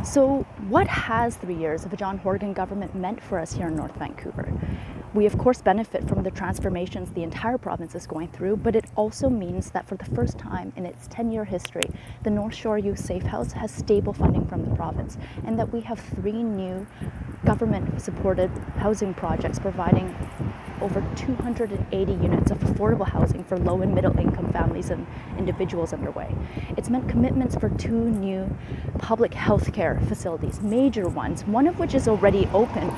So what has 3 years of a John Horgan government meant for us here in North Vancouver? We of course benefit from the transformations the entire province is going through, but it also means that for the first time in its 10-year history, the North Shore Youth Safe House has stable funding from the province, and that we have 3 new government-supported housing projects providing over 280 units of affordable housing for low and middle income families and individuals underway. It's meant commitments for 2 new public health care facilities, major ones, one of which is already open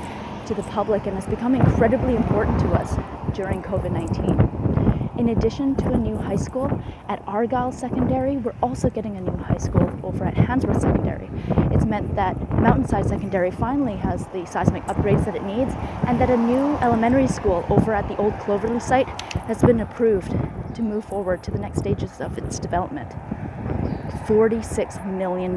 to the public and has become incredibly important to us during COVID-19. In addition to a new high school at Argyle Secondary, we're also getting a new high school over at Handsworth Secondary. It's meant that Mountainside Secondary finally has the seismic upgrades that it needs, and that a new elementary school over at the old Cloverleaf site has been approved to move forward to the next stages of its development. $46 million.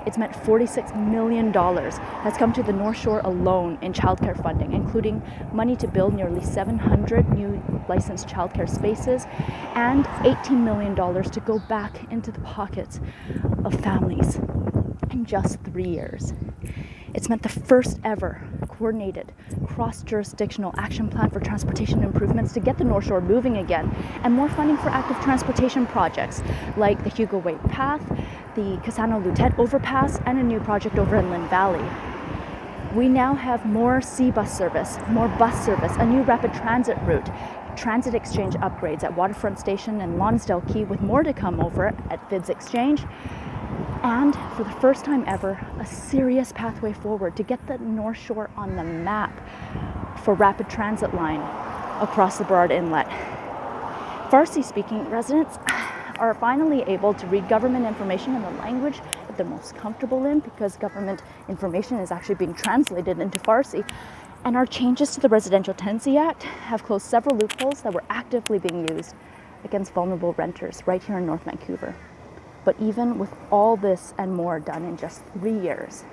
It's meant $46 million has come to the North Shore alone in childcare funding, including money to build nearly 700 new licensed childcare spaces and $18 million to go back into the pockets of families in just 3 years. It's meant the first ever coordinated cross-jurisdictional action plan for transportation improvements to get the North Shore moving again, and more funding for active transportation projects like the Hugo Way Path, the Cassano Lutet Overpass, and a new project over in Lynn Valley. We now have more C-bus service, more bus service, a new rapid transit route, transit exchange upgrades at Waterfront Station and Lonsdale Quay, with more to come over at Vids Exchange. And for the first time ever, a serious pathway forward to get the North Shore on the map for rapid transit line across the Burrard Inlet. Farsi-speaking residents are finally able to read government information in the language that they're most comfortable in, because government information is actually being translated into Farsi. And our changes to the Residential Tenancy Act have closed several loopholes that were actively being used against vulnerable renters right here in North Vancouver. But even with all this and more done in just 3 years,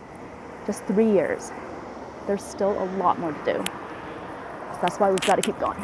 there's still a lot more to do. So that's why we've got to keep going.